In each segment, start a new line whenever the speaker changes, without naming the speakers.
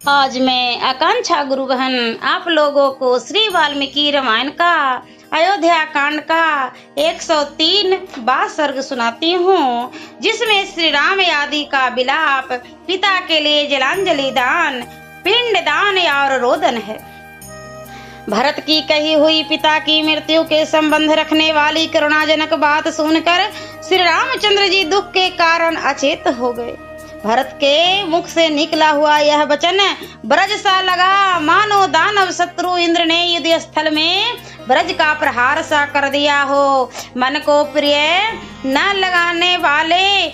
आज मैं आकांक्षा गुरु बहन आप लोगों को श्री वाल्मीकि रामायण का अयोध्या कांड का 103 सर्ग सुनाती हूँ, जिसमें श्री राम आदि का विलाप, पिता के लिए जलांजलि दान, पिंड दान और रोदन है। भरत की कही हुई पिता की मृत्यु के संबंध रखने वाली करुणाजनक बात सुनकर श्री रामचंद्र जी दुख के कारण अचेत हो गए। भरत के मुख से निकला हुआ यह वचन ब्रज सा लगा, मानो दानव शत्रु इंद्र ने युद्ध स्थल में ब्रज का प्रहार सा कर दिया हो। मन को प्रिय न लगाने वाले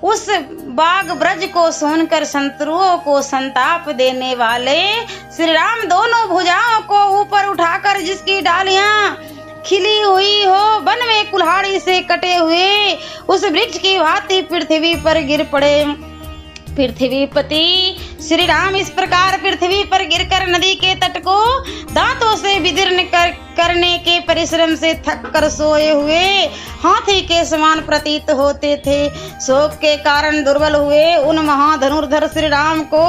उस बाग ब्रज को सुनकर शत्रुओं को संताप देने वाले श्री राम दोनों भुजाओं को ऊपर उठाकर जिसकी डालियां खिली हुई हो वन में कुल्हाड़ी से कटे हुए उस वृक्ष की भांति पृथ्वी पर गिर पड़े। पृथ्वीपति श्री राम इस प्रकार पृथ्वी पर गिरकर नदी के तट को दांतों से विदीर्ण करने के परिश्रम से थक कर सोए हुए हाथी के समान प्रतीत होते थे। शोक के कारण दुर्बल हुए उन महाधनुर्धर श्री राम को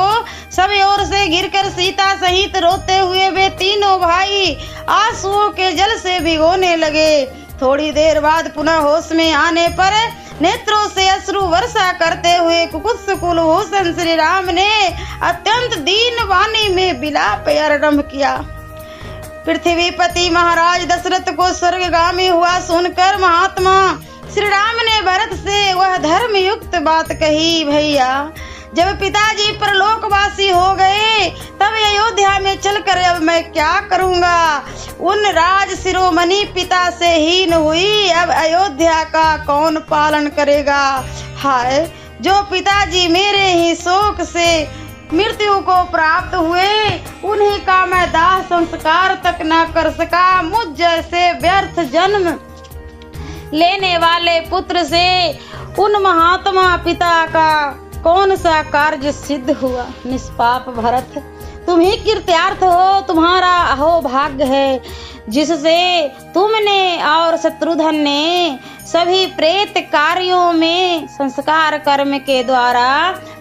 सब ओर से घिरकर सीता सहित रोते हुए वे तीनों भाई आंसुओं के जल से भिगोने लगे। थोड़ी देर बाद पुनः होश में आने पर नेत्रों से अश्रु वर्षा करते हुए कुलभूषण श्री राम ने अत्यंत दीन वाणी में विलाप आरंभ किया। पृथ्वीपति महाराज दशरथ को स्वर्गगामी हुआ सुनकर महात्मा श्री राम ने भरत से वह धर्म युक्त बात कही, भैया जब पिताजी परलोकवासी हो गए तब अयोध्या में चलकर अब मैं क्या करूंगा। उन राज शिरोमणि पिता से हीन हुई, अब अयोध्या का कौन पालन करेगा। हाय जो पिताजी मेरे ही शोक से मृत्यु को प्राप्त हुए, उन्हीं का मैं दाह संस्कार तक न कर सका। मुझ जैसे व्यर्थ जन्म लेने वाले पुत्र से उन महात्मा पिता का कौन सा कार्य सिद्ध हुआ। निष्पाप भरत तुम ही कृत्यार्थ हो, तुम्हारा अहो भाग्य है जिससे तुमने और शत्रुघ्न ने सभी प्रेत कार्यों में संस्कार कर्म के द्वारा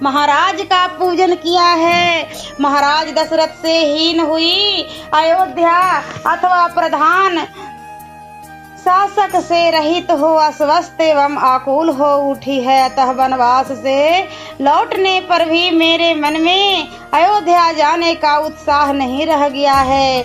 महाराज का पूजन किया है। महाराज दशरथ से हीन हुई अयोध्या अथवा प्रधान शासक से रहित हो अस्वस्थ एवं आकुल हो उठी है। अतः वनवास से लौटने पर भी मेरे मन में अयोध्या जाने का उत्साह नहीं रह गया है।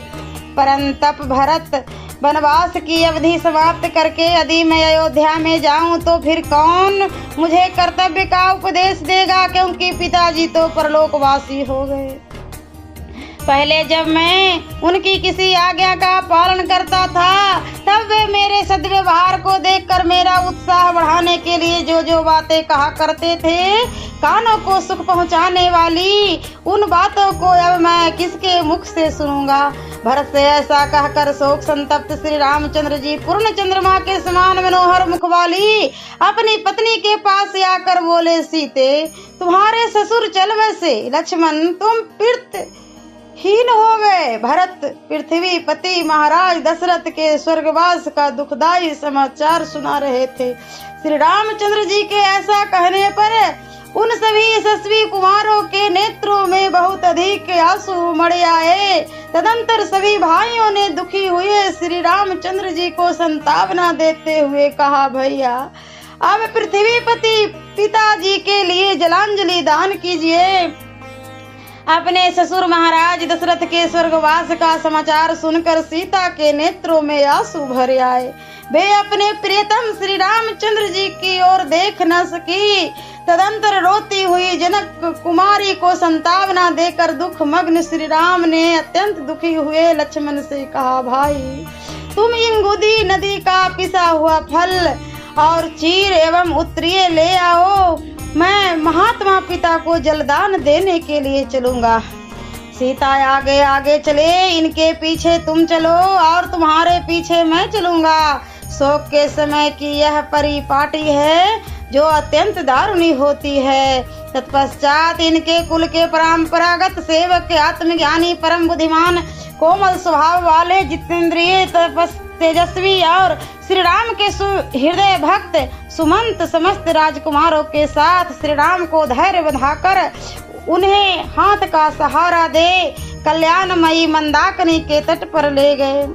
परंतप भरत वनवास की अवधि समाप्त करके यदि मैं अयोध्या में जाऊं तो फिर कौन मुझे कर्तव्य का उपदेश देगा, क्योंकि पिताजी तो परलोकवासी हो गए। पहले जब मैं उनकी किसी आज्ञा का पालन करता था तब वे मेरे सद्व्यवहार को देखकर मेरा उत्साह बढ़ाने के लिए जो जो बातें कहा करते थे, कानों को सुख पहुंचाने वाली उन बातों को अब मैं किसके मुख से सुनूंगा। भरत से ऐसा कहकर शोक संतप्त श्री रामचंद्र जी पूर्ण चंद्रमा के समान मनोहर मुख वाली अपनी पत्नी के पास आकर बोले, सीते तुम्हारे ससुर चल बसे, लक्ष्मण तुम पीड़ित हीन हो गए। भरत पृथ्वीपति महाराज दशरथ के स्वर्गवास का दुखदायी समाचार सुना रहे थे। श्री रामचंद्र जी के ऐसा कहने पर उन सभी यशस्वी कुमारों के नेत्रों में बहुत अधिक आंसू उमड़ आए। तदंतर सभी भाइयों ने दुखी हुए श्री रामचंद्र जी को संतावना देते हुए कहा, भैया अब पृथ्वीपति पिताजी के लिए जलांजलि दान कीजिए। अपने ससुर महाराज दशरथ के स्वर्गवास का समाचार सुनकर सीता के नेत्रों में आंसू भर आए। वे अपने प्रियतम श्री रामचंद्र जी की ओर देख न सकी। तदंतर रोती हुई जनक कुमारी को संतावना देकर दुख मग्न श्री राम ने अत्यंत दुखी हुए लक्ष्मण से कहा, भाई तुम इंगुदी नदी का पिसा हुआ फल और चीर एवं उत्तरीय ले आओ, मैं महात्मा पिता को जलदान देने के लिए चलूंगा। सीता आगे आगे चले, इनके पीछे तुम चलो और तुम्हारे पीछे मैं चलूंगा। शोक के समय की यह परिपाटी है जो अत्यंत दारुणी होती है। तत्पश्चात इनके कुल के परंपरागत सेवक आत्मज्ञानी परम बुद्धिमान कोमल स्वभाव वाले जितेंद्रिय तेजस्वी और श्री राम के हृदय भक्त सुमंत समस्त राजकुमारों के साथ श्री राम को धैर्य बंधाकर उन्हें हाथ का सहारा दे कल्याणमयी मंदाकिनी के तट पर ले गए।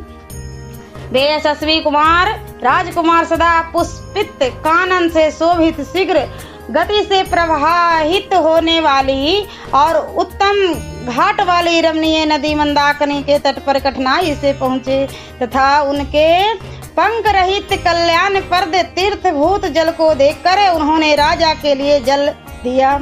वे यशस्वी कुमार राजकुमार सदा पुष्पित कानन से शोभित शीघ्र गति से प्रवाहित होने वाली और उत्तम घाट वाली रमणीय नदी मंदाकिनी के तट पर कठिनाई से पहुंचे तथा उनके पंख रहित कल्याणप्रद तीर्थभूत जल को देखकर उन्होंने राजा के लिए जल दिया।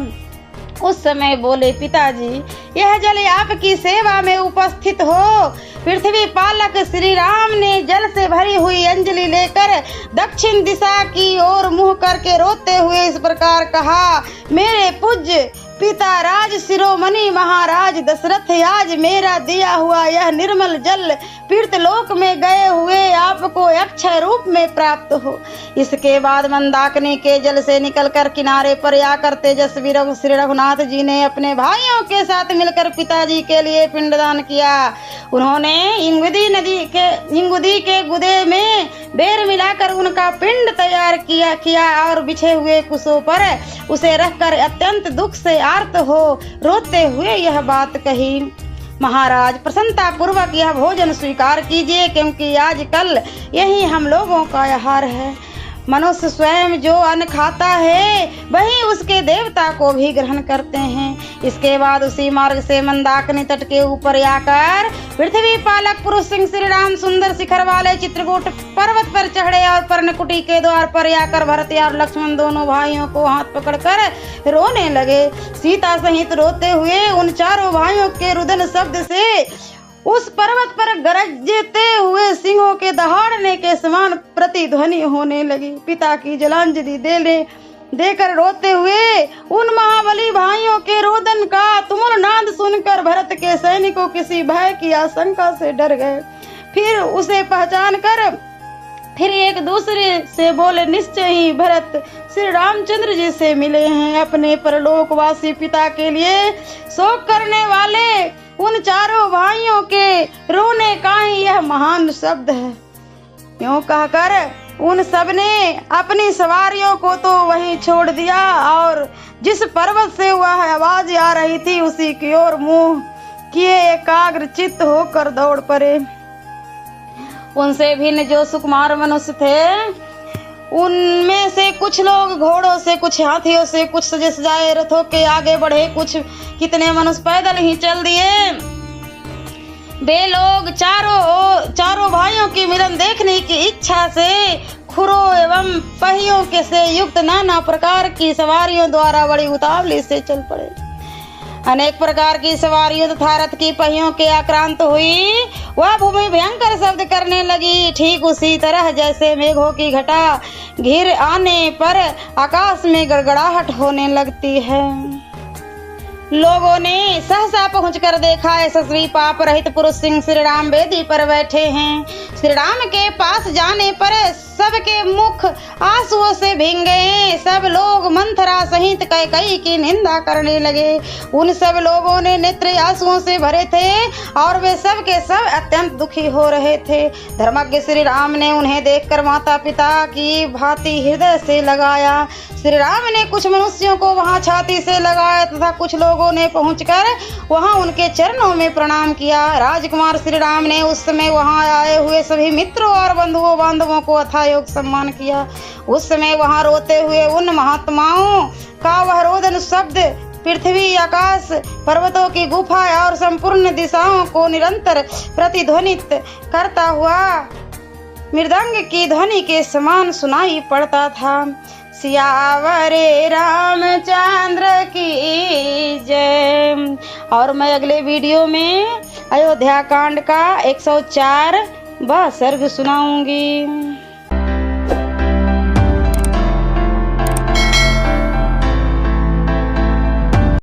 उस समय बोले, पिताजी, यह जल आपकी सेवा में उपस्थित हो। पृथ्वी पालक श्री राम ने जल से भरी हुई अंजलि लेकर दक्षिण दिशा की ओर मुंह करके रोते हुए इस प्रकार कहा, मेरे पूज्य पिता राज शिरोमणि महाराज दशरथ, आज मेरा दिया हुआ यह निर्मल जल तीर्थलोक में गए हुए आपको अक्षय रूप में प्राप्त हो। इसके बाद मंदाकिनी के जल से निकलकर किनारे पर आकर तेजस्वी श्री रघुनाथ जी ने अपने भाइयों के साथ मिलकर पिताजी के लिए पिंडदान किया। उन्होंने इंगुदी के गुदे में बेर मिलाकर उनका पिंड तैयार किया और बिछे हुए कुशों पर उसे रखकर अत्यंत दुख से आर्त हो रोते हुए यह बात कही, महाराज, प्रसन्नता पूर्वक यह भोजन स्वीकार कीजिए, क्योंकि आजकल यही हम लोगों का आहार है। मनुष्य स्वयं जो अन्न खाता है वही उसके देवता को भी ग्रहण करते हैं। इसके बाद उसी मार्ग से मंदाकिनी तट के ऊपर आकर पृथ्वी पालक पुरुष सिंह श्री राम सुंदर शिखर वाले चित्रकूट पर्वत पर चढ़े और पर्णकुटी के द्वार पर आकर भरत और लक्ष्मण दोनों भाइयों को हाथ पकड़कर रोने लगे। सीता सहित रोते हुए उन चारों भाइयों के रुदन शब्द से उस पर्वत पर गरजते हुए सिंहों के दहाड़ने के समान प्रतिध्वनि होने लगी। पिता की जलांजलि देकर रोते हुए उन महाबली भाइयों के रोदन का तुमुल नाद सुनकर भरत के सैनिकों किसी भय की आशंका से डर गए। फिर उसे पहचान कर फिर एक दूसरे से बोले, निश्चय ही भरत श्री रामचंद्र जी से मिले हैं। अपने परलोकवासी पिता के लिए शोक करने वाले उन चारों भाइयों के रोने का ही यह महान शब्द है। यूं कहकर उन सब ने अपनी सवारियों को तो वहीं छोड़ दिया और जिस पर्वत से वह आवाज आ रही थी उसी की ओर मुंह किए एकाग्र चित्त होकर दौड़ पड़े। उनसे भिन्न जो सुकुमार मनुष्य थे उनमें से कुछ लोग घोड़ों से, कुछ हाथियों से, कुछ सजे सजाए रथों के आगे बढ़े, कुछ कितने मनुष्य पैदल ही चल दिए। वे लोग चारों भाइयों की मिलन देखने की इच्छा से खुरों एवं पहियों के से युक्त नाना प्रकार की सवारियों द्वारा बड़ी उतावली से चल पड़े। अनेक प्रकार की सवारियों तथा रथ की पहियों के आक्रांत हुई वह भूमि भयंकर शब्द करने लगी, ठीक उसी तरह जैसे मेघों की घटा घिर आने पर आकाश में गड़गड़ाहट होने लगती है। लोगों ने सहसा पहुंचकर देखा, यशस्वी पाप रहित पुरुष सिंह श्री राम वेदी पर बैठे हैं। श्री राम के पास जाने पर सबके मुख आंसुओं से भीग गए। सब लोग मंथरा सहित कैकेयी की निंदा करने लगे। उन सब लोगों ने नेत्र आंसुओं से भरे थे और वे सब के सब अत्यंत दुखी हो रहे थे। धर्मज्ञ श्री राम ने उन्हें देखकर माता पिता की भांति हृदय से लगाया। श्री राम ने कुछ मनुष्यों को वहां छाती से लगाया तथा कुछ लोगों ने पहुंचकर वहां उनके चरणों में प्रणाम किया। राजकुमार श्री राम ने उस समय वहां आए हुए सभी मित्रों और बंधुओं बांधवों को अथायोग सम्मान किया। उस समय वहां रोते हुए उन महात्माओं का वह रोदन शब्द पृथ्वी, आकाश, पर्वतों की गुफा और संपूर्ण दिशाओं को निरंतर प्रतिध्वनित करता हुआ मृदंग की ध्वनि के समान सुनाई पड़ता था। सियावरे रामचंद्र की जय। और मैं अगले वीडियो में अयोध्या कांड का 104वां सर्ग सुनाऊंगी।